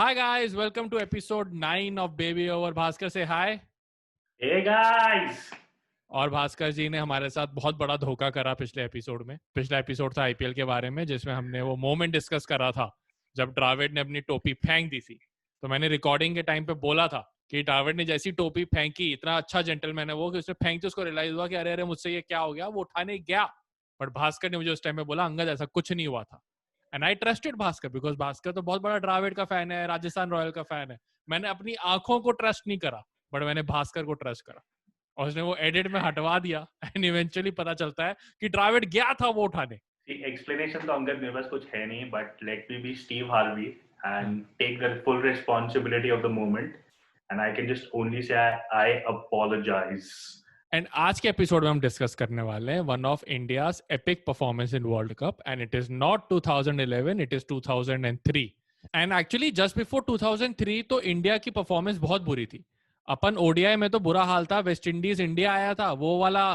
Hi guys, welcome to episode 9 of Baby Over. Bhaskar से हाय. Hey guys! और भास्कर जी ने हमारे साथ बहुत बड़ा धोखा करा पिछले एपिसोड में. पिछला एपिसोड था आईपीएल के बारे में जिसमें हमने वो मोमेंट डिस्कस करा था जब ड्राविड ने अपनी टोपी फेंक दी थी. तो मैंने रिकॉर्डिंग के टाइम पे बोला था कि ड्राविड ने जैसी टोपी फेंकी, इतना अच्छा जेंटलमैन है वो कि उसने फेंकते उसको रियलाइज हुआ कि अरे अरे मुझसे ये क्या हो गया. वो उठाने गया बट भास्कर ने मुझे उस टाइम में बोला अंगद ऐसा कुछ नहीं हुआ था. And I trusted Bhaskar because Bhaskar तो बहुत बड़ा ड्राविड का फैन है, राजस्थान रॉयल का फैन है. मैंने अपनी आंखों को ट्रस्ट नहीं करा बट मैंने भास्कर को ट्रस्ट करा और उसने वो एडिट में हटवा दिया एंड इवेंचुअली पता चलता है कि ड्राविड गया था वो उठाने. एक्सप्लेनेशन तो अंगद मेरे पास कुछ है नहीं, but let me be Steve Harvey and take the full responsibility of the moment and I can just only say I apologise. And आज के एपिसोड में हम डिस्कस करने वाले हैं one of India's epic performance in world cup and it is not 2011, it is 2003. And actually just before 2003 तो India की performance बहुत बुरी थी. अपन ओडीआई में तो बुरा हाल था. वेस्ट इंडीज इंडिया आया था, वो वाला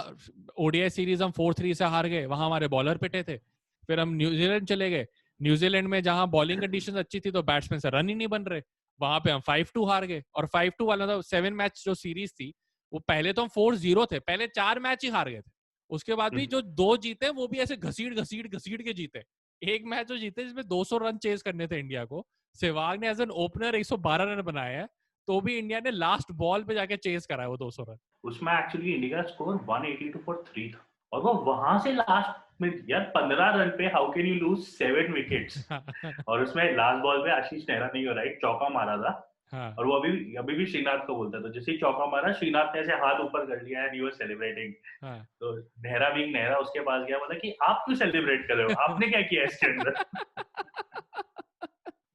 ओडीआई सीरीज हम 4-3 से हार गए, वहां हमारे बॉलर पिटे थे. फिर हम न्यूजीलैंड चले गए. न्यूजीलैंड में जहां बॉलिंग कंडीशन अच्छी थी तो बैट्समैन से रन ही नहीं बन रहे, वहां पे हम 5-2 हार गए. और 5-2 वाला था 7 मैच जो सीरीज थी, वो पहले तो हम 4-0 थे, पहले 4 मैच ही हार गए थे. उसके बाद भी जो 2 जीते वो भी ऐसे घसीट घसीट घसीट के जीते. एक मैच जो जीते जिसमें 200 रन चेज करने थे इंडिया को, सहवाग ने एज एन ओपनर 112 रन बनाए हैं, तो भी इंडिया ने लास्ट बॉल पे जाके चेज करा है वो 200 रन. उसमें एक्चुअली इंडिया का स्कोर 182 फॉर 3 था और वो वहां से लास्ट में यार 15 रन पे how can you lose 7 wickets. और उसमें लास्ट बॉल पे आशीष नेहरा नहीं हो रहा है, चौका मारा था. हाँ. और वो अभी भी श्रीनाथ को बोलता था. जैसे ही चौका मारा श्रीनाथ ने ऐसे हाथ ऊपर कर लिया एंड ही वाज सेलिब्रेटिंग. हाँ. तो नेहरा भी नेहरा उसके पास गया, बोला कि आप क्यों सेलिब्रेट कर रहे हो, आपने क्या किया इसके अंदर.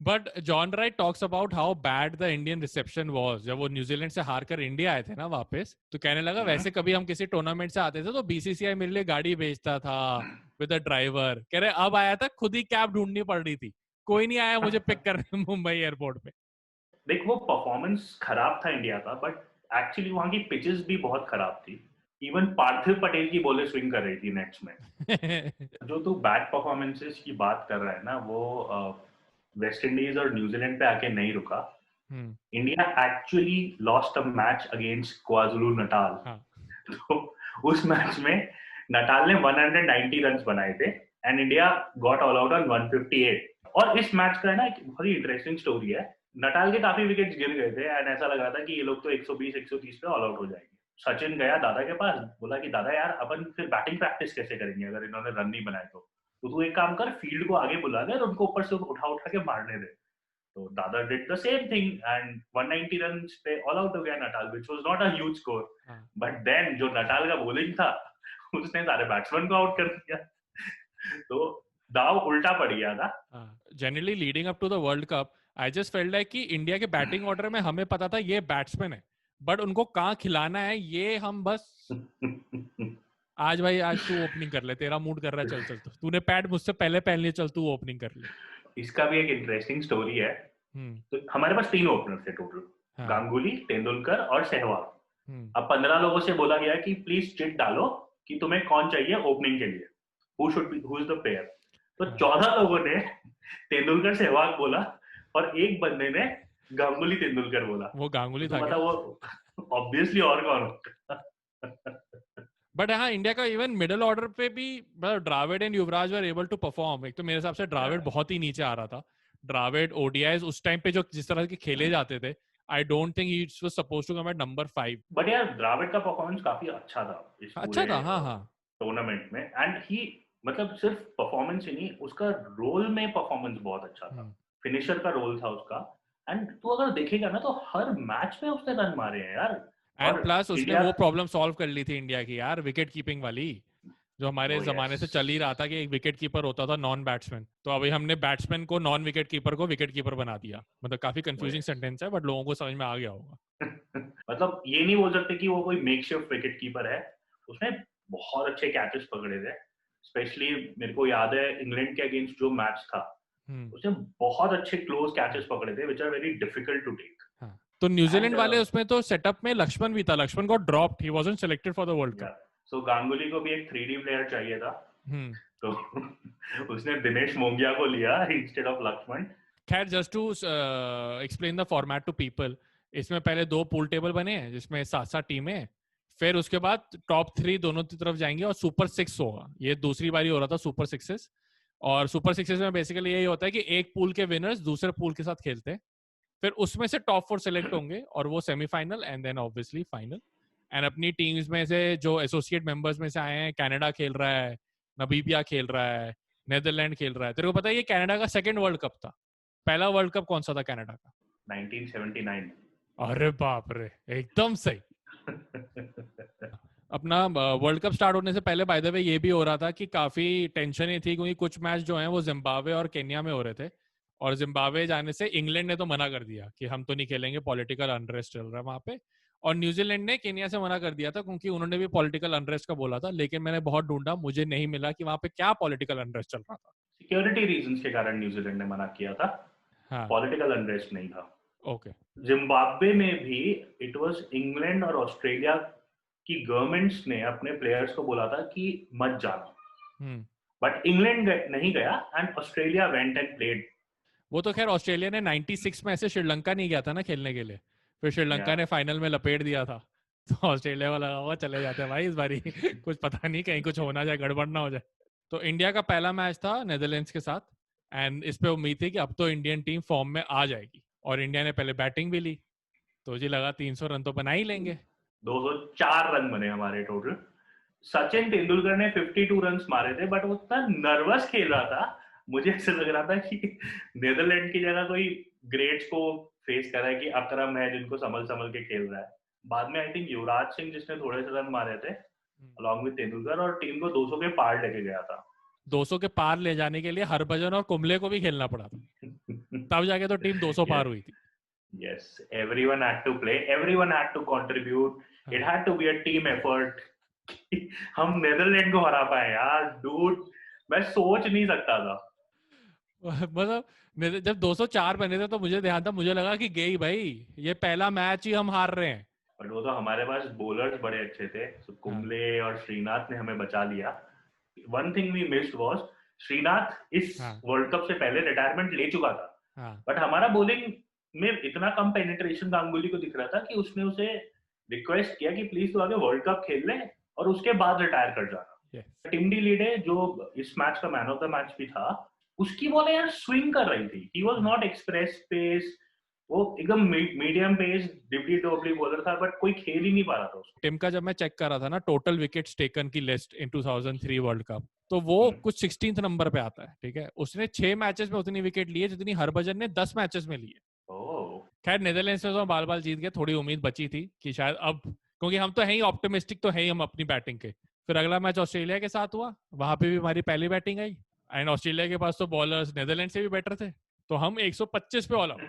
But John Wright talks about how bad the Indian reception was जब वो न्यूजीलैंड से हार कर इंडिया आए थे ना वापस. तो कहने लगा वैसे कभी हम किसी टूर्नामेंट से आते थे तो बीसीसीआई मेरे लिए गाड़ी भेजता था विद अ ड्राइवर. कह रहे अब आया था खुद ही कैब ढूंढनी पड़ रही थी, कोई नहीं आया मुझे पिक करने मुंबई एयरपोर्ट पे. देख वो परफॉर्मेंस खराब था इंडिया का, बट एक्चुअली वहां की पिचेस भी बहुत खराब थी. इवन पार्थिव पटेल की बॉलें स्विंग कर रही थी नेट्स में. जो तू बैड परफॉर्मेंसेस की बात कर रहा है ना, वो वेस्ट इंडीज और न्यूजीलैंड पे आके नहीं रुका. India actually lost a match against KwaZulu Natal. तो उस मैच में नटाल ने 190 रन बनाए थे and India got all out on 158. और इस मैच का है ना एक बहुत ही इंटरेस्टिंग स्टोरी है. नटाल के काफी विकेट्स गिर गए थे एंड ऐसा लग रहा था कि ये लोग तो 120-130 पे ऑल आउट हो जाएंगे. सचिन गया दादा के पास, बोला कि दादा यार अपन फिर बैटिंग प्रैक्टिस कैसे करेंगे अगर इन्होंने रन नहीं बनाए तो तू एक काम कर, फील्ड को आगे बुला दे और उनको ऊपर से उठा उठा के मारने दे. तो दादा did the same thing and 190 runs पे ऑल आउट हो गया Natal, which was not a huge score. But then जो नटाल का बॉलिंग था उसने सारे बैट्समैन को आउट कर दिया. तो दाव उल्टा पड़ गया था. Generally leading up to the world cup I just felt like कि इंडिया के बैटिंग ऑर्डर में हमें पता था ये बैट्समैन है, बट उनको कहाँ खिलाना है ये हम बस आज भाई आज तू ओपनिंग कर ले, तेरा मूड कर रहा है, चल चल तो तूने पैड मुझसे पहले पहन लिया, चल तू ओपनिंग कर ले. इसका भी एक इंटरेस्टिंग स्टोरी है. तो हमारे पास 3 ओपनर थे टोटल, गांगुली, तेंदुलकर और सहवाग. अब 15 लोगों से बोला गया कि प्लीज चिट डालो कि तुम्हें कौन चाहिए ओपनिंग के लिए, हु इज द प्लेयर. तो 14 लोगों ने तेंदुलकर सहवाग बोला और एक बंदे ने गांगुली तेंदुलकर बोला. वो गांगुली था क्या? वो ऑब्वियसली और कौन होता. बट हाँ इंडिया का इवन मिडिल ऑर्डर पे भी Dravid and Yuvraj were able to perform. एक तो मेरे हिसाब से द्राविड बहुत ही नीचे आ रहा था. द्राविड ओडीआईज उस टाइम पे जो जिस तरह के खेले जाते थे, I don't think he was supposed to come at number 5. बट यार द्राविड का परफॉर्मेंस काफी अच्छा था इस पूरे टूर्नामेंट में. एंड ही मतलब सिर्फ परफॉर्मेंस ही नहीं, उसका रोल में परफॉर्मेंस बहुत अच्छा था. फिनिशर का रोल था उसका. एंड तू अगर देखेगा ना तो हर मैच में उसने रन मारे हैं यार. एंड प्लस उसने वो प्रॉब्लम सॉल्व कर ली थी इंडिया की यार, विकेट कीपिंग वाली, जो हमारे जमाने से चल ही रहा था कि एक विकेट कीपर होता था नॉन बैट्समैन. तो अभी हमने बैट्समैन को नॉन विकेट कीपर को विकेट कीपर बना दिया. मतलब काफी कंफ्यूजिंग सेंटेंस है बट लोगों को समझ में आ गया होगा. मतलब ये नहीं बोल सकते कि वो कोई मेकशिफ्ट विकेट कीपर है. उसने बहुत अच्छे कैचेस पकड़े थे. स्पेशली मेरे को याद है इंग्लैंड के अगेंस्ट जो मैच था, उसने बहुत अच्छे क्लोज कैचेस पकड़े थे which are very difficult to take. तो न्यूजीलैंड वाले उसमें तो सेटअप में लक्ष्मण भी था, Laxman got dropped, he wasn't selected for the world cup. So Ganguly को भी एक 3D प्लेयर चाहिए था. तो उसने दिनेश मोंगिया को लिया इंस्टेड ऑफ लक्ष्मण. खैर just to explain the format to people, इसमें पहले 2 पूल टेबल बने हैं जिसमें 7-7 टीमें, फिर उसके बाद टॉप 3 दोनों की तरफ जाएंगे और सुपर 6 होगा। ये दूसरी बारी हो रहा था सुपर 6s, और सुपर 6s में बेसिकली यही होता है कि एक पूल के विनर्स दूसरे पूल के साथ खेलते हैं, फिर उसमें से टॉप 4 सेलेक्ट होंगे और वो semifinal and then obviously final. And अपनी टीम्स में से जो एसोसिएट मेंबर्स में से आए हैं, कनाडा खेल रहा है, नमीबिया खेल रहा है, नेदरलैंड खेल रहा है। तेरे को पता है ये कनाडा का सेकंड वर्ल्ड कप था, पहला वर्ल्ड कप कौन सा था कनाडा का? 1979। अरे बाप रे, एकदम सही। अपना वर्ल्ड कप स्टार्ट होने से पहले बाय द वे ये भी हो रहा था कि काफी टेंशन ही थी, क्योंकि कुछ मैच जो हैं वो जिम्बाब्वे और केन्या में हो रहे थे, और जिम्बाब्वे जाने से इंग्लैंड ने तो मना कर दिया कि हम तो नहीं खेलेंगे, पॉलिटिकल अनरेस्ट चल रहा है वहां पे। और न्यूजीलैंड ने केन्या से मना कर दिया था क्योंकि उन्होंने भी पॉलिटिकल अनरेस्ट का बोला था, लेकिन मैंने बहुत ढूंढा, मुझे नहीं मिला कि वहां पे क्या पॉलिटिकल अनरेस्ट चल रहा था। सिक्योरिटी रीजंस के कारण न्यूजीलैंड ने मना किया था, हाँ, पॉलिटिकल अनरेस्ट नहीं था। ओके। जिम्बाब्वे में भी इट वाज इंग्लैंड और ऑस्ट्रेलिया की गवर्नमेंट्स ने अपने प्लेयर्स को बोला था कि मत जाना, बट इंग्लैंड नहीं गया and Australia went and played. वो तो खैर ऑस्ट्रेलिया ने 96 में ऐसे श्रीलंका नहीं गया था ना खेलने के लिए, फिर श्रीलंका ने फाइनल में लपेट दिया था, तो ऑस्ट्रेलिया वाला लगा चले जाते हैं भाई इस बारी कुछ पता नहीं कहीं कुछ होना जाए, गड़बड़ ना हो जाए। तो इंडिया का पहला मैच था नेदरलैंड्स के साथ, एंड इस पे उम्मीद थी कि अब तो इंडियन टीम फॉर्म में आ जाएगी, और इंडिया ने पहले बैटिंग भी ली, तो जी लगा 300 रन तो बना ही लेंगे। 204 रन बने हमारे टोटल। सचिन तेंदुलकर ने 52 रन मारे थे, बट वो इतना नर्वस खेल रहा था, मुझे ऐसा लग रहा था कि नेदरलैंड की जगह कोई ग्रेट्स को फेस कर रहा है, कि अकरम है जिनको संभल संभल के खेल रहा है। बाद में आई थिंक युवराज सिंह जिसने थोड़े से रन मारे थे अलॉन्ग विद तेंदुलकर, और टीम को 200 के पार लेके गया था। 200 के पार ले जाने के लिए हरभजन और कुंबले को भी खेलना पड़ा था, तब जाके तो टीम 200 पार हुई थी। Yes, everyone had to play, everyone had to contribute, it had to be a team effort। हम नेदरलैंड को हरा पाए यार, डूड मैं सोच नहीं सकता था। मतलब जब 204 बने थे तो मुझे ध्यान था, मुझे लगा कि गई भाई, ये पहला मैच ही हम हार रहे हैं। बट वो तो हमारे पास बॉलर्स बड़े अच्छे थे, so कुंबले और श्रीनाथ ने हमें बचा लिया। One thing we missed was, Srinath इस वर्ल्ड कप से पहले रिटायरमेंट ले चुका था, बट हमारा बॉलिंग में इतना कम पेनिट्रेशन गांगुली को दिख रहा था कि उसने उसे रिक्वेस्ट किया कि प्लीज तू आगे वर्ल्ड कप खेल ले और उसके बाद रिटायर कर जाना। टिम डी लीडे जो इस मैच का मैन ऑफ द मैच भी था, उसकी बॉलें यार स्विंग कर रही थी, he was not express pace, वो एकदम medium pace dibbly dobbly bowler था, बट कोई खेल ही नहीं पा रहा था उसको। टिम का जब मैं चेक कर रहा था ना टोटल विकेट्स टेकन की लिस्ट इन 2003 वर्ल्ड कप, तो वो कुछ 16th नंबर पे आता है, ठीक है। उसने 6 मैचेस में उतनी विकेट ली है जितनी हरभजन ने 10 मैचेस में ली है। खैर नेदरलैंड्स से तो बाल बाल जीत गए, थोड़ी उम्मीद बची थी कि शायद अब, क्योंकि हम तो है ही ऑप्टिमिस्टिक, तो है ही हम अपनी बैटिंग के। फिर अगला मैच ऑस्ट्रेलिया के साथ हुआ, वहां पे भी हमारी पहली बैटिंग आई, एंड ऑस्ट्रेलिया के पास तो बॉलर्स नेदरलैंड से भी बेटर थे, तो हम 125 पे ऑल आउट।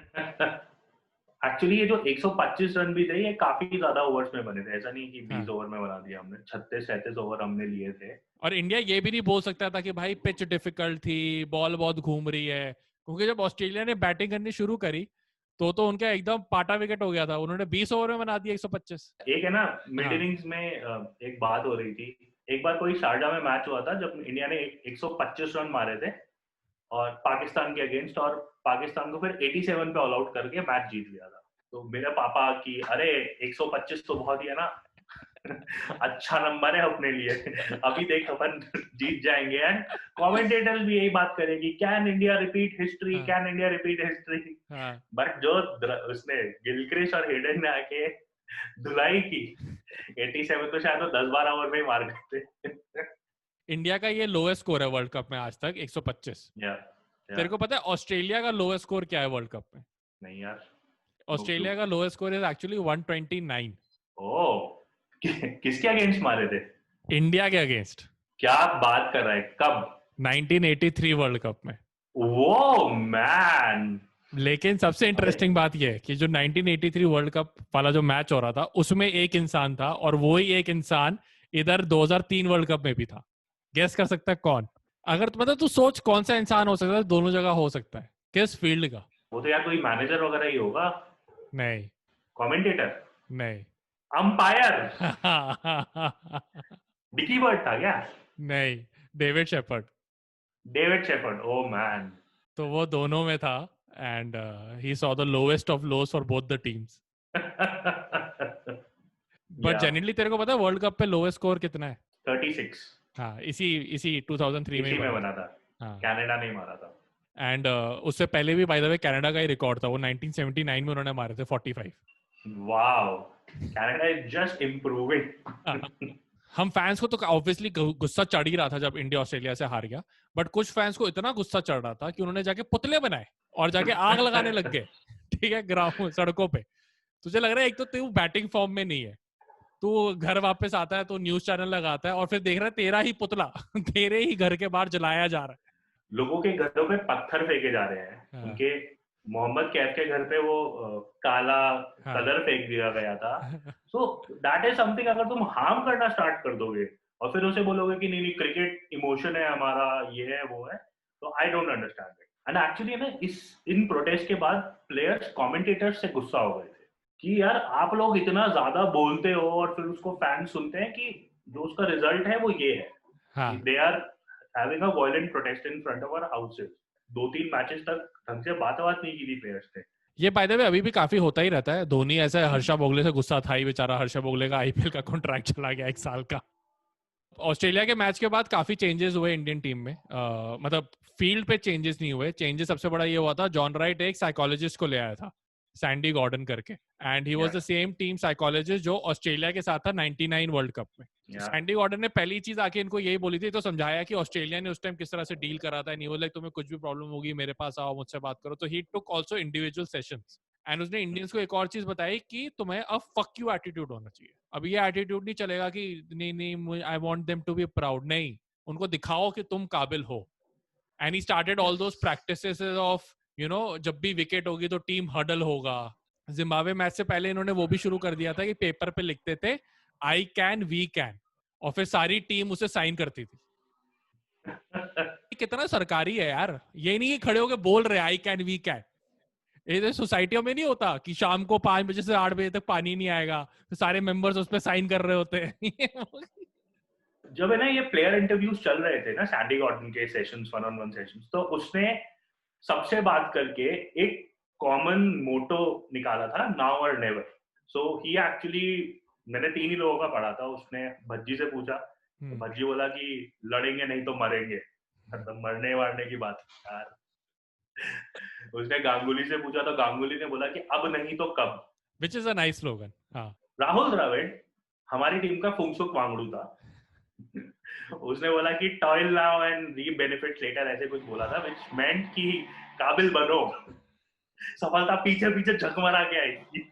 एक्चुअली ये जो 125 रन भी थे ये काफी ज्यादा ओवर्स में बने थे, ऐसा नहीं कि 20 ओवर में बना दिया हमने, 36-37 ओवर हमने लिए थे। और इंडिया ये भी नहीं बोल सकता था कि भाई पिच डिफिकल्ट थी, बॉल बहुत घूम रही है, क्योंकि जब ऑस्ट्रेलिया ने बैटिंग करनी शुरू करी तो उनका एकदम पाटा विकेट हो गया था, उन्होंने 20 ओवर में बना दिया 125। एक है ना मिड इनिंग्स में एक बात हो रही थी, एक बार कोई शारजा में मैच हुआ था जब इंडिया ने 125 रन मारे थे और पाकिस्तान के अगेंस्ट, और पाकिस्तान को फिर 87 पे ऑल आउट करके मैच जीत लिया था। तो मेरे पापा की अरे 125 तो बहुत ही है ना अच्छा नंबर है अपने लिए, अभी देख अपन जीत जाएंगे। एंड कमेंटेटर्स भी यही बात करेगी, can India repeat history, can India repeat history. But जो उसने गिलक्रिस्ट और हेडन ने आके धुलाई की 87 तो शायद 10-12 ओवर में ही मार गए थे। इंडिया का ये लोएस्ट स्कोर है वर्ल्ड कप में आज तक, 125। तेरे को पता है ऑस्ट्रेलिया का लोएस्ट स्कोर क्या है वर्ल्ड कप में? नहीं यार, ऑस्ट्रेलिया का लोएस्ट स्कोर इज एक्चुअली 129। ओह, किसके अगेंस्ट मारे थे? इंडिया के अगेंस्ट। क्या बात कर रहा है, कब? 1983 वर्ल्ड कप में। वो मैन, लेकिन सबसे इंटरेस्टिंग बात यह है कि जो 1983 वर्ल्ड कप वाला जो मैच हो रहा था उसमें एक इंसान था, और वो ही एक इंसान इधर 2003 वर्ल्ड कप में भी था। गेस कर सकता है कौन? अगर मतलब तू सोच कौन सा इंसान हो सकता है, दोनों जगह हो सकता है, किस फील्ड का? वो तो यार कोई मैनेजर वगैरह ही होगा। नहीं। कमेंटेटर? नहीं। अंपायर? डिकी बर्ड था क्या? नहीं, David Shepherd. David Shepherd, oh man. तो वो दोनों में था, and he saw the lowest of lows for both the teams. But genuinely तेरे को पता है वर्ल्ड कप पे लोवेस्ट स्कोर कितना है? 36. हाँ, इसी 2003 में बना था. हाँ. कनाडा नहीं मारा था. एंड उससे पहले भी बाय द वे कनाडा का ही रिकॉर्ड था, वो 1979 में उन्होंने मारे थे 45. Wow, Canada is just improving. हम फैंस को तो ऑब्वियसली गुस्सा चढ़ ही रहा था जब इंडिया ऑस्ट्रेलिया से हार गया, बट कुछ फैंस को इतना गुस्सा चढ़ रहा था कि उन्होंने जाके पुतले बनाए और जाके आग लगाने लग गए. ठीक है, ग्राउंड सड़कों पे. तुझे लग रहा है एक तो तू बैटिंग फॉर्म में नहीं है, तू घर वापस आता है तो न्यूज चैनल लगाता है और फिर देख रहा है तेरा ही पुतला तेरे ही घर के बाहर जलाया जा रहा है. लोगों के घरों पे पत्थर फेंके जा रहे हैं. हाँ. उनके मोहम्मद कैफ के घर पे वो काला कलर फेंक दिया गया था. So that is something. अगर तुम हार्म करना स्टार्ट कर दोगे और फिर उसे बोलोगे कि नहीं क्रिकेट इमोशन है हमारा, ये है वो है, तो I don't understand it. And actually ना इन प्रोटेस्ट के बाद प्लेयर्स कमेंटेटर्स से गुस्सा हो गए थे कि यार आप लोग इतना ज्यादा बोलते हो और फिर उसको फैंस सुनते हैं कि जो उसका रिजल्ट है वो ये है. They are having a violent protest in front of our houses. 2-3 matches तक ढंग से बात नहीं की थी प्लेयर्स ने. ये बाय द वे अभी भी काफी होता ही रहता है. धोनी ऐसा हर्षा बोगले से गुस्सा था ही बेचारा. हर्षा बोगले का आईपीएल का कॉन्ट्रैक्ट चला गया 1 साल का. ऑस्ट्रेलिया के मैच के बाद काफी चेंजेस हुए इंडियन टीम में. मतलब फील्ड पे चेंजेस नहीं हुए. चेंजेस सबसे बड़ा ये हुआ था, जॉन राइट एक साइकोलॉजिस्ट को ले आया था, सैंडी गॉर्डन करके, and he was the same team psychologist जो ऑस्ट्रेलिया के साथ था 99 वर्ल्ड कप में. सैंडी गॉर्डन ने पहली चीज आके इनको यही बोली थी, तो समझाया कि ऑस्ट्रेलिया ने उस टाइम किस तरह से डील करा था. नहीं वो लाइक तुम्हें कुछ भी प्रॉब्लम होगी मेरे पास आओ, मुझसे बात करो. तो ही टुक आल्सो इंडिविजुअल सेशंस. एंड उसने इंडियंस को एक और चीज बताई कि तुम्हें अब फक यू एटीट्यूड होना चाहिए. अब ये एटीट्यूड नहीं चलेगा कि नहीं I want them to be proud. नहीं, उनको दिखाओ कि तुम काबिल हो. And he started all those practices of you know जब भी विकेट होगी तो टीम हडल होगा. जिम्बाब्वे मैच से पहले इन्होंने वो भी शुरू कर दिया था कि पेपर पे लिखते थे आई कैन वी कैन, और फिर सारी टीम उसे साइन करती थी. कितना सरकारी है यार. ये नहीं खड़े होके बोल रहे आई कैन वी कैन. ये सोसाइटियों में नहीं होता कि शाम को 5 बजे से 8 बजे तक पानी नहीं आएगा, तो सारे मेंबर्स उस पर साइन कर रहे होते हैं. जब है ना ये प्लेयर इंटरव्यूज चल रहे थे ना, सैंडी गॉर्डन के सेशंस, 1-on-1 सेशंस, तो उसने सबसे बात करके एक कॉमन मोटो निकाला था, नाउ और नेवर. सो ही एक्चुअली, मैंने 3 ही लोगों का पढ़ा था. उसने भज्जी से पूछा, तो भज्जी बोला कि लड़ेंगे नहीं तो मरेंगे. मतलब मरने वारने की बात यार. उसने गांगुली से पूछा तो गांगुली ने बोला कि अब नहीं तो कब, which is a nice slogan. हाँ. राहुल द्रविड़ हमारी टीम का फुंगसुक वांगड़ू था. उसने बोला कि toil now and reap benefits later, ऐसे कुछ बोला था, which meant कि काबिल बनो, सफलता पीछे पीछे झक मारा के आएगी.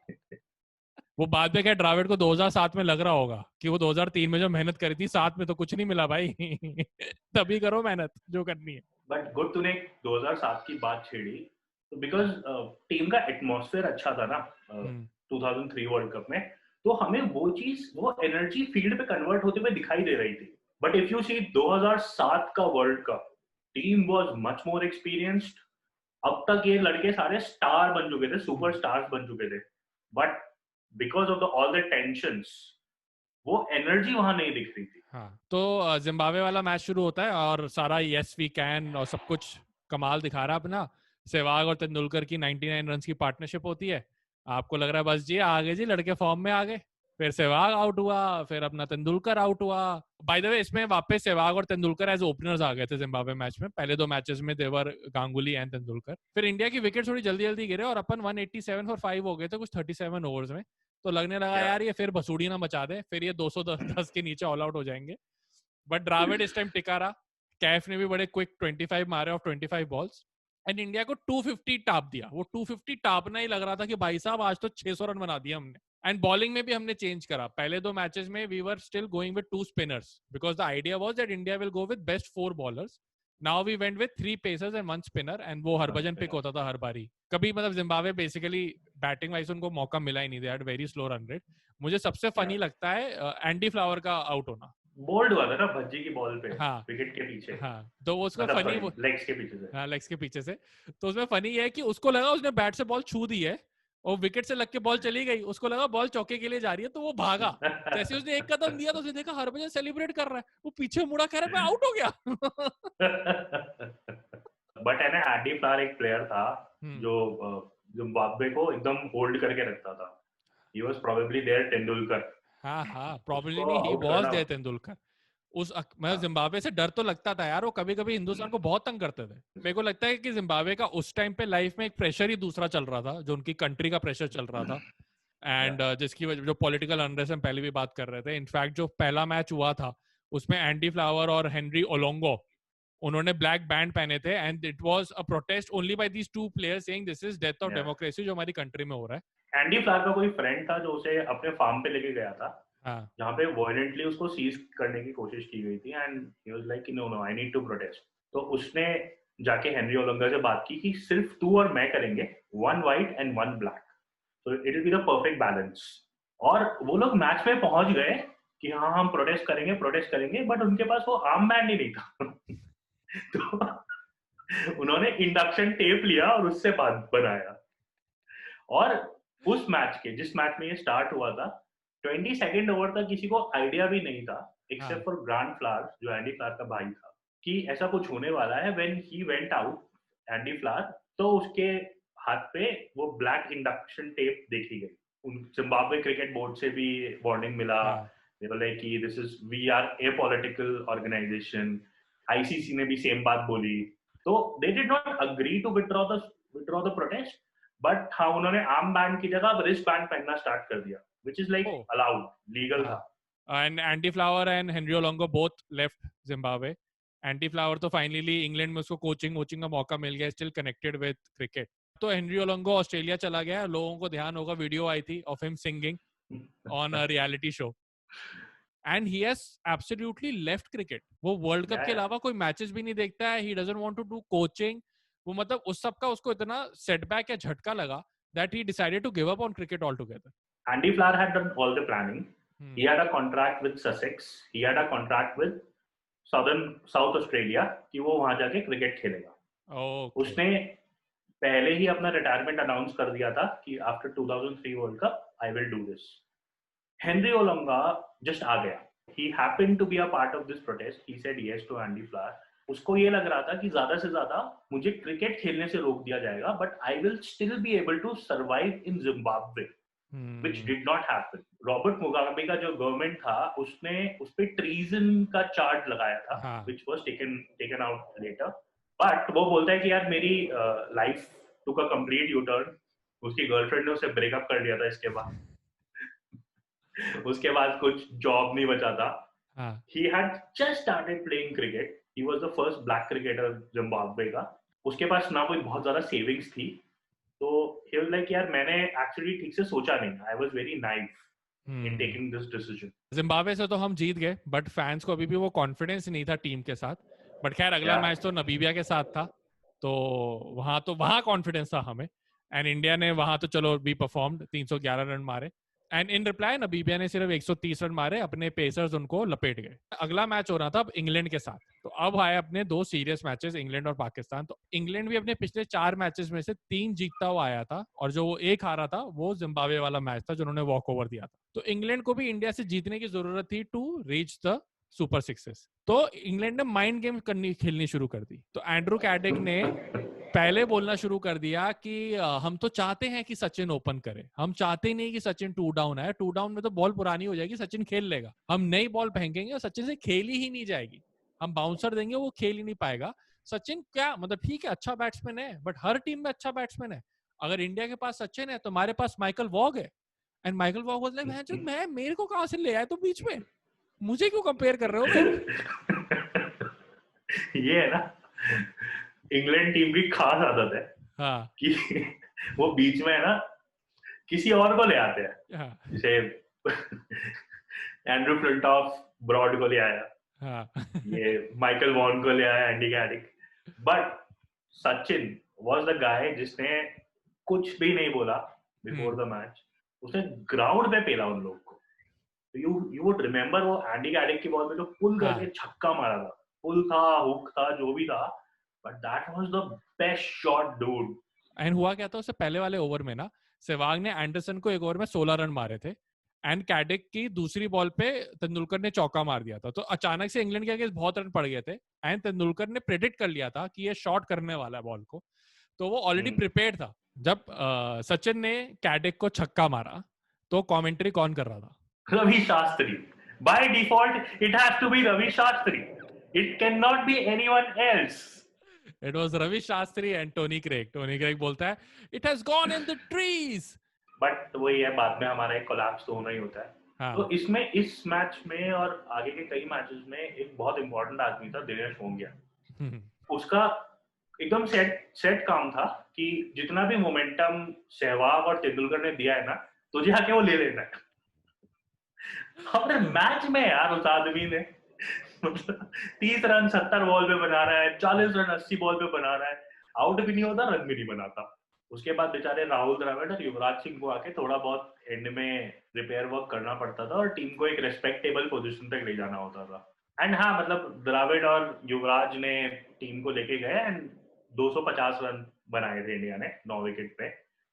वो बाद में क्या द्रविड़ को 2007 में लग रहा होगा कि वो 2003 में जो मेहनत करी थी, 7 में तो कुछ नहीं मिला भाई. तभी करो मेहनत जो करनी है. बट गुड तूने 2007 की बात छेड़ी, तो बिकॉज टीम का एटमॉस्फेयर अच्छा था ना 2003 वर्ल्ड कप में, तो हमें वो चीज, वो एनर्जी फील्ड पे कन्वर्ट होते हुए दिखाई दे रही थी. बट इफ यू सी 2007 का world cup, team was much more experienced. अब तक ये लड़के सारे स्टार बन चुके थे, सुपर स्टार्स बन चुके थे, but because of all the tensions वो एनर्जी वहां नहीं दिख रही थी. हाँ, तो जिम्बाब्वे वाला मैच शुरू होता है और सारा यस वी कैन और सब कुछ कमाल दिखा रहा है अपना. सहवाग और तेंदुलकर की 99 रन की पार्टनरशिप होती है. आपको लग रहा है बस जी आ गए जी, लड़के फॉर्म में आ गए. फिर सहवाग आउट हुआ, फिर अपना तेंदुलकर आउट हुआ. बाय द वे इसमें वापस सहवाग और तेंदुलकर एज ओपनर्स आ गए थे जिम्बाब्वे मैच में. पहले 2 मैचेस में देवर गांगुली एंड तेंदुलकर. फिर इंडिया की विकेट थोड़ी जल्दी जल्दी गिरे और अपन 187 फॉर 5 हो गए थे कुछ 37 ओवर्स में. तो लगने लगा यार ये फिर भसूड़ी ना मचा दे, फिर ये 210 के नीचे ऑल आउट हो जाएंगे. बट द्रविड़ इस टाइम टिका रहा. कैफ ने भी बड़े क्विक 25 मारे ऑफ 25 बॉल्स एंड इंडिया को 250 टाप दिया. वो 250 टापना ही लग रहा था कि भाई साहब आज तो 600 रन बना दिया हमने. एंड बॉलिंग में भी हमने चेंज करा. पहले 2 मैचेस में we were still going with 2 spinners because the idea was that India will go with best 4 bowlers. Now we went with 3 pacers and 1 spinner, and वो हरभजन पिक होता था हर बारी. कभी मतलब जिम्बाब्वे बेसिकली बैटिंग वाइज उनको मौका मिला ही नहीं. They had very slow run rate. मुझे सबसे फनी लगता है एंडी फ्लावर का आउट होना. बोल्ड हुआ था ना भज्जी की बॉल पे, हाँ, विकेट के पीछे. हाँ, तो वो उसका फनी लेग्स के पीछे से. हाँ, लेग्स के पीछे से. तो उसमें फनी है कि उसको लगा उसने बैट से बॉल छू दी है और विकेट से लग के बॉल चली गई. उसको लगा बॉल चौके के लिए जा रही है, तो वो भागा. जैसे उसने एक कदम दिया तो उसने देखा हरभजन सेलिब्रेट कर रहा है. वो पीछे मुड़ा, कह रहा है मैं आउट हो गया. बट है ना, एंडी फ्लावर एक प्लेयर था जो जिम्बाब्वे को एकदम होल्ड करके रखता था. He was probably there Tendulkar. हाँ probably उसको नहीं, he आउट was करना. there तेंदुलकर. मैं जिम्बाब्वे से डर तो लगता था यार, वो कभी कभी हिंदुस्तान को बहुत तंग करते थे. मेरे को लगता है कि जिम्बाब्वे का उस टाइम पे लाइफ में एक प्रेशर ही दूसरा चल रहा था, जो उनकी कंट्री का प्रेशर चल रहा था. एंड जिसकी वजह जो पॉलिटिकल अनरेस्ट हम पहले भी बात कर रहे थे. इनफैक्ट जो पहला मैच हुआ था उसमें एंडी फ्लावर और हेनरी ओलोंगो, उन्होंने ब्लैक बैंड पहने थे, and it was a protest only by these two players saying this is death of democracy जो हमारी कंट्री में हो रहा है. एंडी फ्लावर का कोई फ्रेंड था जो उसे अपने फार्म पे लेके गया था, हाँ जहाँ पे वायलेंटली उसको सीज करने की कोशिश की गई थी. And he was like no no I need to protest. तो उसने जाके हेनरी ओलंगा से बात की कि सिर्फ तू और मैं करेंगे, one white and one black, so it will be the perfect balance. और वो लोग मैच में पहुंच गए कि हाँ हम प्रोटेस्ट करेंगे, बट उनके पास वो आर्म बैंड ही नहीं था. तो उन्होंने इंडक्शन टेप लिया और उससे बनाया. और उस मैच के जिस मैच में ये स्टार्ट हुआ था 22nd ओवर तक किसी को आइडिया भी नहीं था एक्सेप्ट फॉर ग्रांड फ्लावर, जो एंडी फ्लावर का भाई था, कि ऐसा कुछ होने वाला है. When he went out Andy flower, तो उसके हाथ पे वो ब्लैक इंडक्शन टेप देखी गई. जिम्बाब्वे क्रिकेट बोर्ड से भी वार्निंग मिला. They were like कि this is we are a political organization. ICC ने भी सेम बात बोली. तो they did not agree to withdraw the protest. But हाँ उन्होंने आर्म बैंड की जगह रिस्ट बैंड पहनना स्टार्ट कर दिया, which is like allowed, legal था. And Andy Flower and Henry Olongo both left Zimbabwe. Andy Flower तो फाइनली इंग्लैंड में उसको कोचिंग का मौका मिल गया, स्टिल कनेक्टेड विद क्रिकेट. तो हेनरी ओलोंगो ऑस्ट्रेलिया चला गया. लोगों को ध्यान होगा वीडियो आई थी of him singing on a reality show. And he has absolutely left cricket. वो वर्ल्ड कप के अलावा कोई मैचेस भी नहीं देखता है. He doesn't want to do coaching. वो मतलब उस सब का उसको इतना सेटबैक या झटका लगा that he decided to give up on cricket altogether. Andy Flower had done all the planning. He had a contract with Sussex. He had a contract with South Australia कि वो वहां जाके क्रिकेट खेलेगा. Okay. उसने पहले ही अपना retirement announce कर दिया था कि after 2003 world cup I will do this. Henry Olonga just आ गया. He happened to be a part of this protest. He said yes to Andy Flower. उसको ये लग रहा था कि ज्यादा से ज्यादा मुझे क्रिकेट खेलने से रोक दिया जाएगा, but I will still be able to survive in Zimbabwe, which did not happen. Robert Mugabe का जो गवर्नमेंट था उसने उस पे ट्रीजन का चार्ज लगाया था, which was taken out later. But वो बोलता है कि यार मेरी life took a complete U turn. उसकी गर्लफ्रेंड ने उसे ब्रेकअप कर दिया था इसके बाद. उसके बाद कुछ जॉब नहीं बचा था. He had just started playing cricket. He was the first black cricketer Zimbabwe का. उसके पास ना कोई बहुत ज्यादा सेविंग्स थी. तो he was like यार मैंने एक्चुअली ठीक से सोचा नहीं. I was very naive in taking this decision. Zimbabwe से तो हम जीत गए, बट फैंस को अभी भी वो कॉन्फिडेंस नहीं था टीम के साथ. बट खैर अगला मैच तो नमीबिया के साथ था, तो वहां कॉन्फिडेंस था हमें. एंड इंडिया ने वहां तो चलो भी परफॉर्म्ड, 311 रन मारे. एंड इन रिप्लाई नमीबिया ने सिर्फ 130 रन मारे. अपने पेसर्स उनको लपेट गए. अगला मैच हो रहा था अब इंग्लैंड के साथ. तो अब आए अपने दो सीरियस मैचेस, इंग्लैंड और पाकिस्तान. तो इंग्लैंड भी अपने पिछले 4 मैचेस में से 3 जीतता हुआ आया था, और जो वो एक हारा था वो जिम्बाब्वे वाला मैच था जो उन्होंने वॉक ओवर दिया था. तो इंग्लैंड को भी इंडिया से जीतने की जरूरत थी to reach the super sixes. तो इंग्लैंड ने माइंड गेम खेलनी शुरू कर दी. तो एंड्रू कैडिक ने पहले बोलना शुरू कर दिया कि हम तो चाहते हैं कि सचिन ओपन करे. हम चाहते नहीं कि सचिन 2 डाउन है. 2 डाउन में तो बॉल पुरानी हो जाएगी, सचिन खेल लेगा. हम नई बॉल फेंकेंगे और सचिन से खेली ही नहीं जाएगी. हम बाउंसर देंगे, वो खेल ही नहीं पाएगा. सचिन क्या मतलब ठीक है अच्छा बैट्समैन है, बट हर टीम में अच्छा बैट्समैन है. अगर इंडिया के पास सचिन है तो हमारे पास माइकल वॉग है. एंड माइकल वॉग वाज लाइक मैं मेरे को कहां से ले आए तो बीच में, मुझे क्यों कंपेयर कर रहे हो. ये है ना इंग्लैंड टीम की खास आदत है. हाँ. कि वो बीच में है ना किसी और को ले आते हैं. हाँ. जैसे एंड्रू फ्लिंटॉफ ब्रॉड को ले आया. हाँ. ये माइकल वॉन को ले आया, Andy Caddick. But Sachin was the guy जिसने कुछ भी नहीं बोला बिफोर द मैच. उसने ग्राउंड पे पेला उन लोगों को. यू वुड रिमेम्बर वो एंडी कैडिक की बॉल पे जो पुल करके छक्का मारा था. पुल था, हुक था, जो भी था, but that was the best shot, dude. And हुआ क्या था उससे पहले वाले ओवर में ना, सहवाग ने एंडरसन को एक ओवर में 16 रन मारे थे. एंड कैडिक की दूसरी बॉल पे तेंदुलकर ने चौका मार दिया था. तो अचानक से इंग्लैंड के अगेंस्ट बहुत रन पड़ गए थे. एंड तेंदुलकर ने प्रेडिक्ट कर लिया था कि ये शॉट करने वाला है बॉल को. तो वो ऑलरेडी प्रिपेयर्ड था। जब सचिन ने कैडिक को छक्का मारा तो कमेंट्री कौन कर रहा था? Ravi Shastri. By default it has to be Ravi Shastri, it can not be anyone else. It was Ravi Shastri and Tony Greig. Tony Greig बोलता है it has gone in the trees. But वही है, बाद में हमारा एक कोलैप्स तो होना ही होता है। हाँ. तो इसमें इस मैच में और आगे के कई मैचेस में एक बहुत इंपॉर्टेंट आदमी था, दिनेश मोंगिया। उसका एकदम सेट काम था कि जितना भी मोमेंटम सहवाग और तेंदुलकर ने दिया है ना, तुझे आके वो ले लेना है। अपने मैच में यार उस आदमी ने 30 रन 70 बॉल पे बना रहा है, 40 रन 80 बॉल पे बना रहा है, आउट भी नहीं होता, रन भी नहीं बनाता। उसके बाद बेचारे राहुल द्रविड़ और युवराज सिंह को आके थोड़ा बहुत एंड में रिपेयर वर्क करना पड़ता था और टीम को एक रेस्पेक्टेबल पोजीशन तक ले जाना होता था। एंड हाँ, मतलब द्रविड़ और युवराज ने टीम को लेके गए एंड 250 रन बनाए थे इंडिया ने 9 विकेट पे।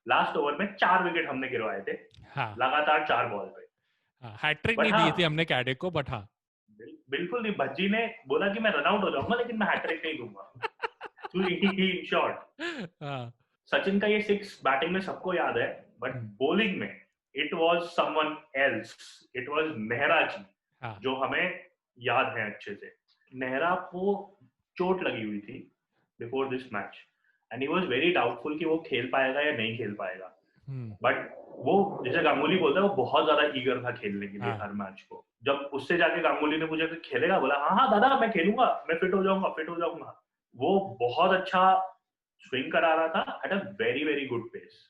लास्ट ओवर में 4 विकेट हमने गिरवाए थे। हाँ. लगातार 4 बॉल पे। हैट्रिक नहीं दी थी हमने कैडिक को, बट हाँ बिल्कुल नहीं। भज्जी ने बोला कि मैं रन आउट हो जाऊंगा लेकिन मैं हैट्रिक नहीं दूंगा। शॉट। सचिन का ये 6 बैटिंग में सबको याद है, बट बॉलिंग में it was someone else. It was Nehra ji, जो हमें याद है अच्छे से। नेहरा को चोट लगी हुई थी before this match and he was very doubtful कि वो खेल पाएगा या नहीं खेल पाएगा। बट वो, जैसे गांगुली बोलता है, वो बहुत ज्यादा ईगर था खेलने के लिए हर मैच को। जब उससे जाके गांगुली ने पूछा कि खेलेगा, बोला हाँ दादा मैं खेलूंगा, मैं फिट हो जाऊंगा। वो बहुत अच्छा स्विंग करा रहा था at a very very good pace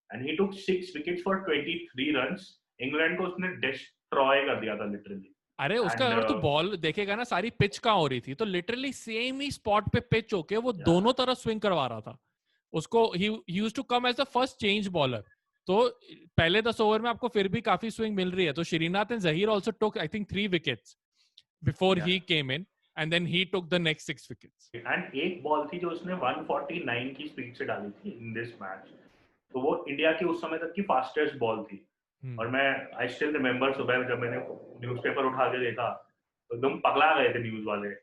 and he took 6 wickets for 23 runs. England को उसने डिस्ट्रॉय कर दिया था लिटरली। अरे उसका अगर तू बॉल देखेगा ना, सारी पिच कहाँ हो रही थी, तो लिटरली सेम ही स्पॉट पे पिच होके वो दोनों तरफ स्विंग करवा रहा था उसको। he used to come as the first change bowler। तो पहले 10 ओवर में आपको फिर भी काफी स्विंग मिल रही है। तो Srinath and Zaheer also took I think 3 wickets before he came in and then he took the next 6 wickets। And एक बॉल थी जो उसने 149 की स्पीड से डाली थी इन दिस मैच। तो वो इंडिया की उस समय तक की फास्टेस्ट बॉल थी। और मैं आई स्टिल रिमेम्बर, सुबह जब मैंने न्यूज़पेपर उठा के देखा तो एकदम पगला गए थे न्यूज़ वाले।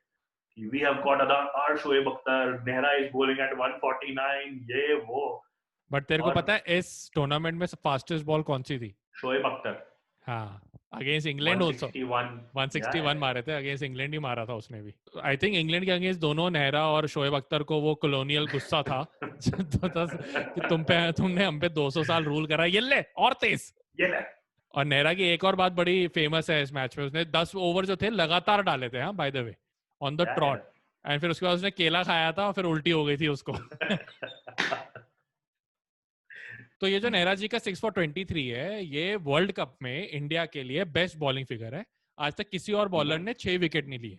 We have got our Shoaib Akhtar, Nehra is bowling at 149, ये वो। बट तेरे को पता है इस टूर्नामेंट में फास्टेस्ट बॉल कौन सी थी? शोएब अख्तर। हाँ, अगेंस्ट इंग्लैंड ऑल्सो 161 मारे थे। अगेंस्ट इंग्लैंड ही मारा था उसने भी। आई थिंक इंग्लैंड के अगेंस्ट दोनों नेहरा और शोएब अख्तर को वो कॉलोनियल गुस्सा था कि तुमने हम पे 200 साल रूल करा, ये ले और तेज ये ले। और नेहरा की एक और बात बड़ी फेमस है इस मैच में, उसने 10 ओवर जो थे लगातार डाले थे, हाँ by the way, on the trout. And फिर उसके बाद उसने केला खाया था और फिर उल्टी हो गई थी उसको। तो ये जो नेहरा जी का 6 for 23 है, ये वर्ल्ड कप में इंडिया के लिए बेस्ट बॉलिंग फिगर है। आज तक किसी और बॉलर ने 6 विकेट नहीं लिए।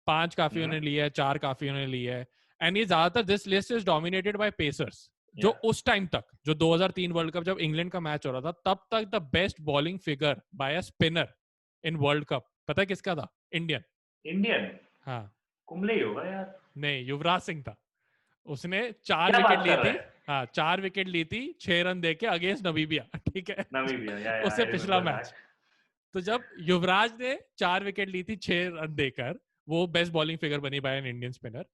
5 काफियों ने लिए है, 4 काफियों ने लिए है। एंड ये ज्यादातर this list is dominated by pacers, जो उस टाइम तक, जो 2003 वर्ल्ड कप जब इंग्लैंड का मैच हो रहा था, तब तक the best bowling figure by a spinner in world cup पता है किसका था? इंडियन। हाँ, कुंबले ही होगा यार। नहीं, युवराज सिंह था। उसने 4 विकेट ली थी। हाँ, 4 विकेट ली थी 6 रन देके अगेंस्ट नमीबिया। ठीक है, नमीबिया उससे पिछला मैच। तो जब युवराज ने 4 विकेट ली थी 6 रन देकर, वो बेस्ट बॉलिंग फिगर बनी बाय एन इंडियन स्पिनर।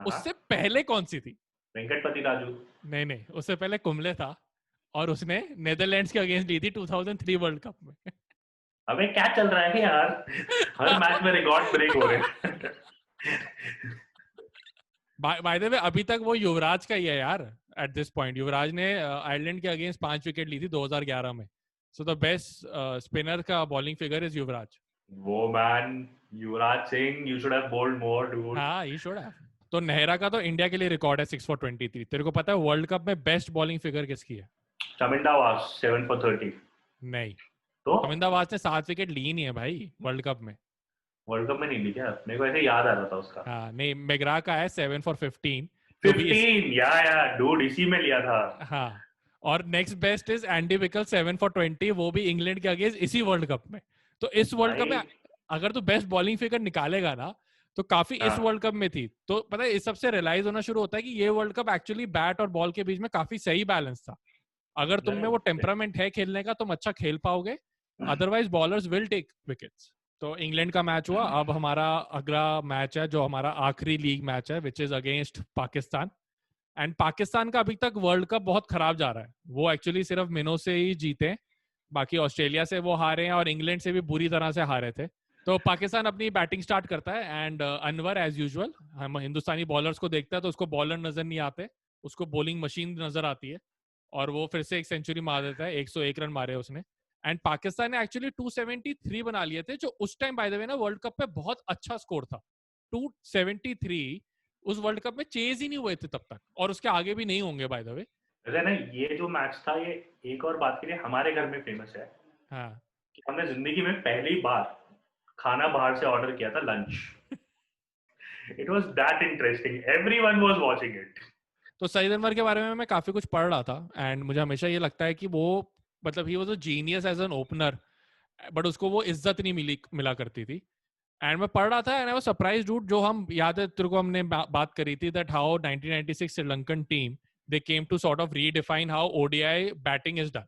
उससे पहले कौन सी थी? वेंकटपति राजू। नहीं, उससे पहले कुंबले था और उसने नेदरलैंड्स के अगेंस्ट ली थी 2003 वर्ल्ड कप में। अबे क्या चल रहा है यार, हर मैच में रिकॉर्ड ब्रेक हो रहे हैं। बाय द वे अभी तक वो युवराज का ही है यार। एट दिस पॉइंट युवराज ने आयरलैंड के अगेंस्ट 5 विकेट ली थी 2011 में। सो द बेस्ट स्पिनर का बॉलिंग फिगर इज युवराज। वो man, Yuvraj Singh, you should have bowled more dude. हाँ, ही शुड हैव। तो नेहरा का तो इंडिया के लिए रिकॉर्ड है 6 for 23। तेरे को पता है वर्ल्ड कप में बेस्ट बॉलिंग फिगर किसकी है? शमिंदा वास 7 for 30। नहीं, तो शमिंदा वास ने 7 विकेट ली नहीं है भाई वर्ल्ड कप में। वर्ल्ड कप में नहीं ली क्या? मेरे को ऐसे याद आ रहा था उसका। हाँ, नहीं, मैग्रा का है 7 for 15। 15 या डूड इसी में लिया था। हाँ, और नेक्स्ट बेस्ट इज एंडी विकल 7 for 20, वो भी इंग्लैंड के अगेंस्ट इसी वर्ल्ड कप में। तो इस वर्ल्ड कप में अगर तू बेस्ट बॉलिंग फिगर निकालेगा ना, तो काफी इस वर्ल्ड कप में थी। तो पता है इस सबसे रियलाइज होना शुरू होता है कि ये वर्ल्ड कप एक्चुअली बैट और बॉल के बीच में काफी सही बैलेंस था। अगर तुम में वो टेम्परामेंट है खेलने का, तुम अच्छा खेल पाओगे, otherwise bowlers will take wickets. तो इंग्लैंड का मैच हुआ। अब हमारा अगला मैच है जो हमारा आखिरी लीग मैच है, which is against Pakistan. And Pakistan का अभी तक वर्ल्ड कप बहुत खराब जा रहा है. वो एक्चुअली सिर्फ मिनों से ही जीते, बाकी ऑस्ट्रेलिया से वो हारे हैं और इंग्लैंड से भी बुरी तरह से हारे थे. तो पाकिस्तान अपनी बैटिंग स्टार्ट करता है एंड अनवर एज यूजुअल, हम हिंदुस्तानी बॉलर्स को देखता है तो उसको बॉलर नजर नहीं आते, उसको बॉलिंग मशीन नजर आती है और वो फिर से एक सेंचुरी मार देता है. 101 रन मारे उसने. एंड पाकिस्तान ने एक्चुअली 273 बना लिए थे, जो उस टाइम बाय द वे ना वर्ल्ड कप में बहुत अच्छा स्कोर था. 273 उस वर्ल्ड कप में चेज ही नहीं हुए थे तब तक, और उसके आगे भी नहीं होंगे बाय द वे. ना ये जो मैच था, ये एक और बात के लिए हमारे घर में फेमस है. हाँ, कि हमने जिंदगी में पहली बार खाना बाहर से ऑर्डर किया था, lunch. It was that interesting, everyone was watching it. तो सईद अनवर के बारे में मैं काफी कुछ पढ़ रहा था एंड मुझे हमेशा ये लगता है कि वो मतलब he was a genius as an opener, but उसको वो इज्जत नहीं मिला करती थी. एंड मैं पढ़ रहा था and I was surprised dude, जो हम याद है तेरे को हमने बात करी थी that how 1996 Sri Lankan team they came to sort of redefine how ODI batting is done,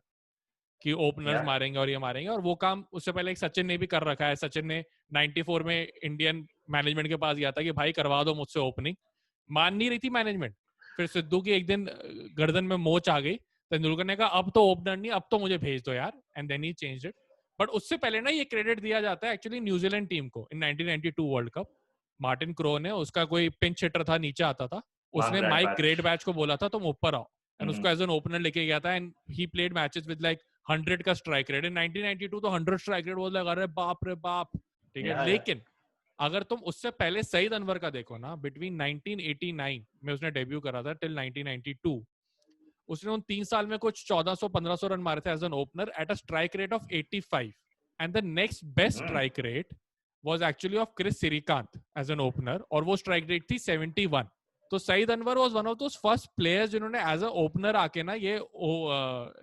कि ओपनर्स मारेंगे और ये मारेंगे. और वो काम उससे पहले एक सचिन ने भी कर रखा है. सचिन ने 94 में इंडियन मैनेजमेंट के पास गया था कि भाई करवा दो मुझसे ओपनिंग, मान नहीं रही थी मैनेजमेंट. फिर सिद्धू की एक दिन गर्दन में मोच आ गई, तेंदुलकर ने कहा अब तो ओपनर नहीं, अब तो मुझे भेज दो यार, and then he changed it. But उससे पहले ना ये क्रेडिट दिया जाता है एक्चुअली न्यूजीलैंड टीम को इन 1992 वर्ल्ड कप. मार्टिन क्रो ने, उसका कोई पिंच हिटर था, नीचे आता था, उसने माइक ग्रेट बैच को बोला था तुम ऊपर आओ, एंड उसको एज एन ओपनर लेके गया था. And he played matches with like 100 का स्ट्राइक रेट. इन 1992 तो 100 स्ट्राइक रेट बोल लगा, अरे बाप रे बाप, ठीक है. लेकिन अगर तुम उससे पहले सईद अनवर का देखो ना, बिटवीन 1989 में उसने डेब्यू करा था टिल 1992, उसने उन 3 साल में कुछ 1400-1500 रन मारे थे as an opener at a strike rate of 85. And the next best strike rate was actually of Kris Srikkanth as an opener, और वो स्ट्राइक रेट थी 71. तो Saeed Anwar was one of those first players जिन्होंने एज अ ओपनर आके ना ये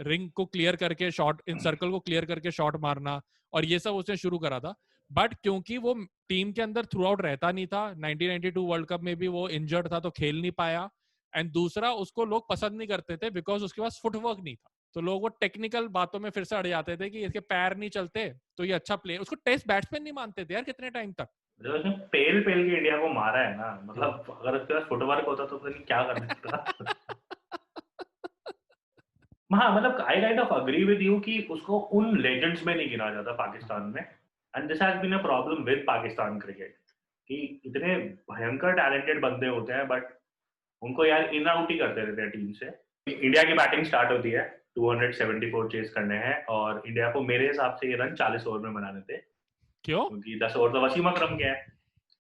ring को clear करके शॉट, इन सर्कल को क्लियर करके शॉट मारना और ये सब उसने शुरू करा था. बट क्योंकि वो टीम के अंदर थ्रू आउट रहता नहीं था, 1992 वर्ल्ड कप में भी वो इंजर्ड था तो खेल नहीं पाया. एंड दूसरा, उसको लोग पसंद नहीं करते थे बिकॉज उसके पास फुटवर्क नहीं था. तो लोग वो टेक्निकल बातों में फिर से अड़ जाते थे कि इसके पैर नहीं चलते तो ये अच्छा प्लेयर, उसको टेस्ट बैट्समैन नहीं मानते थे यार कितने टाइम तक. जो उसने पेल के इंडिया को मारा है ना, मतलब अगर उसके पास फुटवर्क होता तो पता नहीं क्या कर सकता. हाँ, मतलब I kind of agree with you कि उसको उन लेजेंड्स में नहीं गिना जाता पाकिस्तान में. And this has been a problem with Pakistan cricket कि इतने भयंकर टैलेंटेड बंदे होते हैं बट उनको यार इन आउट ही करते रहते हैं टीम से. इंडिया की बैटिंग स्टार्ट होती है, 274 चेस करने हैं और इंडिया को मेरे हिसाब से ये रन 40 ओवर में बनाने थे. क्यों? क्योंकि 10 ओवर तो वसीम अकरम के है.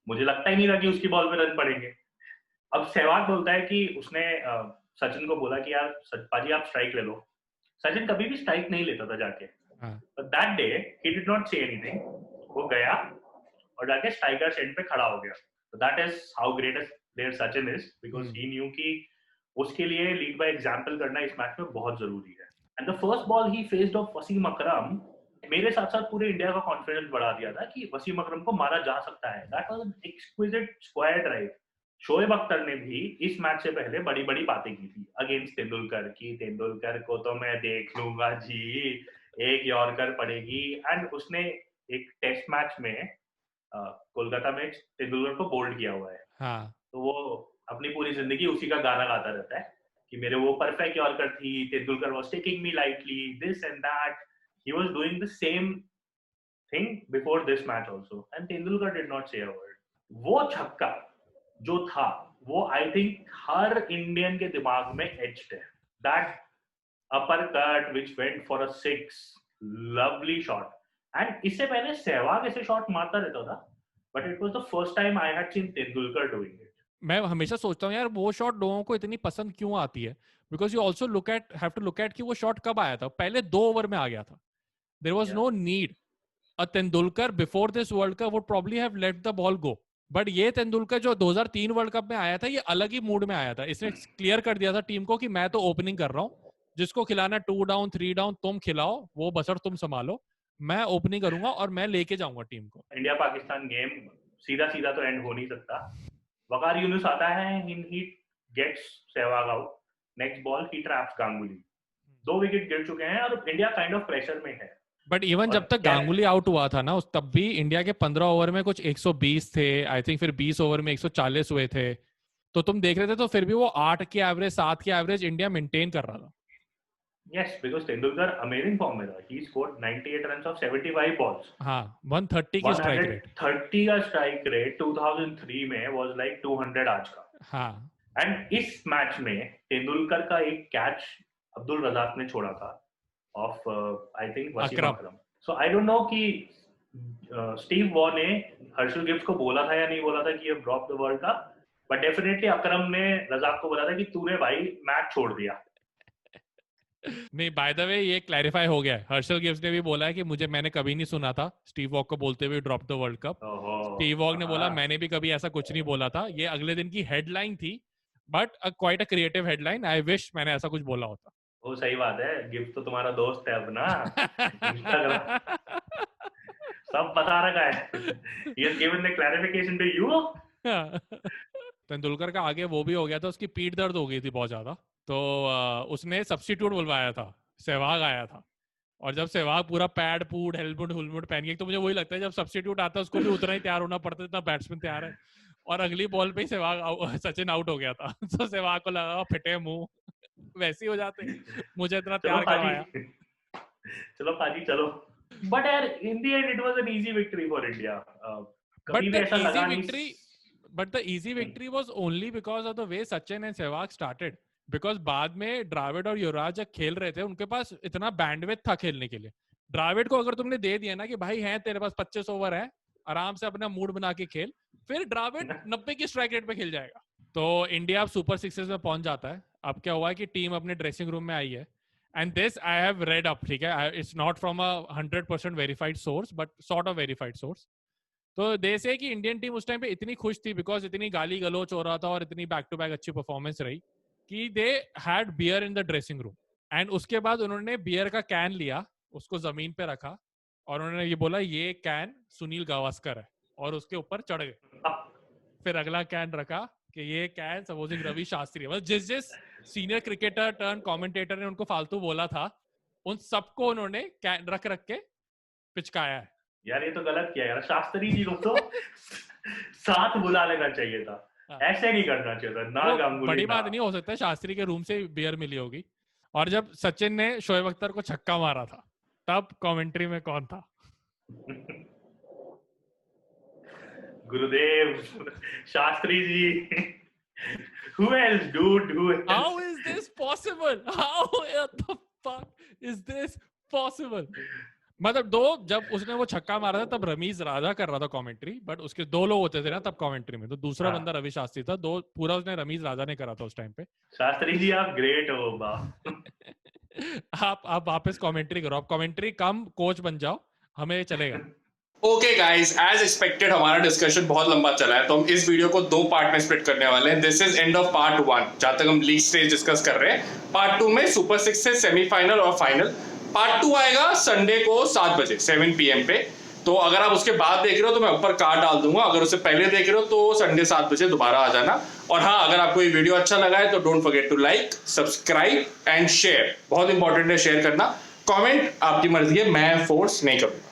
मुझे लगता ही नहीं था कि उसकी बॉल में रन पड़ेंगे. अब सहवाग बोलता है कि उसने सचिन को बोला कि यार पाजी आप स्ट्राइक ले लो. सचिन कभी भी स्ट्राइक नहीं लेता था जाके. That day he did not say anything. वो गया और जाके स्ट्राइकर एंड पे खड़ा हो गया. That is how great a player Sachin is, because he new कि उसके लिए लीड बाय एग्जांपल करना इस मैच में बहुत जरूरी है. And the first ball he faced of Wasim Akram मेरे साथ साथ पूरे इंडिया का कॉन्फिडेंस बढ़ा दिया था कि वसीम अकरम को मारा जा सकता है. That was an exquisite square drive. Shoaib Akhtar ने भी इस मैच से पहले बड़ी बड़ी बातें की थी अगेंस्ट तेंदुलकर की, तेंदुलकर को तो मैं देख लूंगा जी, एक यॉर्कर पड़ेगी. एंड उसने एक टेस्ट मैच में कोलकाता में तेंदुलकर को बोल्ड किया हुआ है. हाँ. तो वो अपनी पूरी जिंदगी उसी का गाना गाता रहता है कि मेरे वो परफेक्ट यॉर्कर थी, Tendulkar was taking me lightly, this and that. He was doing the same thing before this match also, and Tendulkar did not say a word. वो छक्का जो था वो आई थिंक हर इंडियन के दिमाग में etched है. That uppercut which went for a 6, lovely shot. And इससे पहले सहवाग ऐसे शॉट मारता रहता था, but it was the first time I had seen Tendulkar doing it. मैं हमेशा सोचता हूँ यार वो शॉट लोगों को इतनी पसंद क्यों आती है, because you also have to look at कि वो शॉट कब आया था. पहले 2 ओवर में आ गया था. There was no need. A Tendulkar before this World Cup would probably have let the ball go. But ये तेंदुलकर जो 2003 वर्ल्ड कप में आया था, ये अलग ही मूड में आया था. इसने क्लियर कर दिया था टीम को कि मैं तो ओपनिंग कर रहा हूँ, जिसको खिलाना 2 डाउन 3 डाउन तुम खिलाओ, वो बसर तुम संभालो, मैं ओपनिंग करूंगा और मैं लेके जाऊंगा टीम को. इंडिया पाकिस्तान गेम सीधा सीधा तो एंड हो नहीं सकता. वकार यूनुस आता है, he gets Sehwag out. Next ball he traps Ganguly. 2 wicket गिर चुके हैं और इंडिया काइंड ऑफ प्रेशर में है. बट इवन जब तक गांगुली आउट हुआ था ना, तब भी इंडिया के 15 ओवर में कुछ 120 थे आई थिंक, फिर 20 ओवर में 140 हुए थे. तो तुम देख रहे थे तो फिर भी वो 8 की एवरेज 7 की एवरेज इंडिया मेंटेन कर रहा था. Yes, because Tendulkar amazing form में था. He scored 98 runs of 75 balls. हाँ, 130 की स्ट्राइक रेट. 130 का स्ट्राइक रेट 2003 में was like 200 आज का. हाँ. एंड इस मैच में तेंदुलकर का एक कैच अब्दुल रजाक ने छोड़ा था off I think Wasim Akram. So I don't know कि स्टीव वॉ ने हर्षल गिफ्ट को बोला था या नहीं बोला था कि ये drop the world cup, but definitely Akram ने रजाक को बोला था कि तूने भाई मैच छोड़ दिया. नहीं, बाय द वे ये क्लैरिफाई हो गया है. हर्षल गिब्स ने भी बोला है कि मैंने कभी नहीं सुना था स्टीव वॉक को बोलते हुए drop the world cup. Steve Waugh ने बोला मैंने भी कभी ऐसा कुछ नहीं बोला था. ये अगले दिन की हेडलाइन थी, but quite a creative headline. I wish मैंने ऐसा कुछ बोला होता. वो सही बात है, गिब्स तो तुम्हारा दोस्त है अब ना. सब बता रखा है. He has given the clarification to you. Tendulkar का आगे वो भी हो गया था, उसकी पीठ दर्द हो गई थी बहुत ज्यादा. तो उसने सब्स्टिट्यूट बुलवाया था. सहवाग आया था. और जब सहवाग पूरा पैड पूड हेलमेट पहन के, तो मुझे वही लगता है जब सब्स्टिट्यूट आता है उसको भी उतना ही तैयार होना पड़ता है जितना बैट्समैन तैयार है. और अगली बॉल पे ही सहवाग सचिन आउट हो गया था. तो सहवाग को लगा फिटे मुंह वैसे ही हो जाते. मुझे इतना तैयार करवाया. चलो पाजी चलो. बट यार in the end it was an easy victory for India. कभी भी ऐसा लगा नहीं. But the easy victory was only because of the way Sachin and Sehwag started. Because बाद में द्रविड़ और युवराज जब खेल रहे थे उनके पास इतना बैंडविड्थ था खेलने के लिए. द्रविड़ को अगर तुमने दे दिया ना कि भाई है तेरे पास 25 ओवर है, आराम से अपना मूड बना के खेल, फिर द्रविड़ 90 की स्ट्राइक रेट पे खेल जाएगा. तो इंडिया अब सुपर सिक्सेस में पहुंच जाता है. अब क्या हुआ है कि टीम अपने ड्रेसिंग रूम में आई है. And this I have read up. ठीक है, it's not from a 100% verified source but sort of verified source. तो दे से कि इंडियन टीम उस टाइम पे इतनी खुश थी बिकॉज इतनी गाली गलोच हो रहा था और इतनी बैक टू बैक अच्छी परफॉर्मेंस रही कि they had beer in the dressing room. And उसके बाद उन्होंने बियर का कैन लिया, उसको जमीन पे रखा और उन्होंने ये बोला ये कैन सुनील गावस्कर है, और उसके ऊपर चढ़ गए. फिर अगला कैन रखा कि ये कैन सपोजिंग रवि शास्त्री है. मतलब जिस सीनियर क्रिकेटर टर्न कमेंटेटर ने उनको फालतू बोला था उन सबको उन्होंने कैन रख के पिचकाया है. यार ये तो गलत किया यार. शास्त्री जी को तो साथ बुला लेना चाहिए था. ऐसे नहीं करना चाहिए था ना. गांगुली बड़ी बात नहीं हो सकता शास्त्री के रूम से बियर मिली होगी. और जब सचिन ने शोएब अख्तर को छक्का मारा था तब कमेंट्री में कौन था? गुरुदेव Shastri ji. Who else, dude? Who else? How is this possible? How the fuck is this possible? मतलब जब उसने वो छक्का मारा था तब रमीज राजा कर रहा था कमेंट्री, बट उसके 2 लोग होते थे ना तब कमेंट्री में. तो दूसरा बंदा रवि शास्त्री था. पूरा उसने रमीज राजा ने करा था उस टाइम पे. शास्त्री जी आप ग्रेट हो बा. आप वापस कमेंट्री करो. आप कमेंट्री कम कोच बन जाओ, हमें चलेगा. ओके गाइस, एज एक्सपेक्टेड हमारा डिस्कशन बहुत लंबा चला है, तो हम इस वीडियो को 2 पार्ट में स्प्लिट करने वाले हैं. This is end of part 1 जहां तक हम लीग स्टेज डिस्कस कर रहे हैं. पार्ट 2 में सुपर 6 से सेमीफाइनल और फाइनल. पार्ट 2 आएगा संडे को 7 बजे 7 PM पे. तो अगर आप उसके बाद देख रहे हो तो मैं ऊपर कार्ड डाल दूंगा. अगर उससे पहले देख रहे हो तो संडे 7 बजे दोबारा आ जाना. और हाँ, अगर आपको ये वीडियो अच्छा लगा है तो don't forget to like, subscribe and share. बहुत इंपॉर्टेंट है शेयर करना. कमेंट आपकी मर्जी है, मैं फोर्स नहीं करूंगा.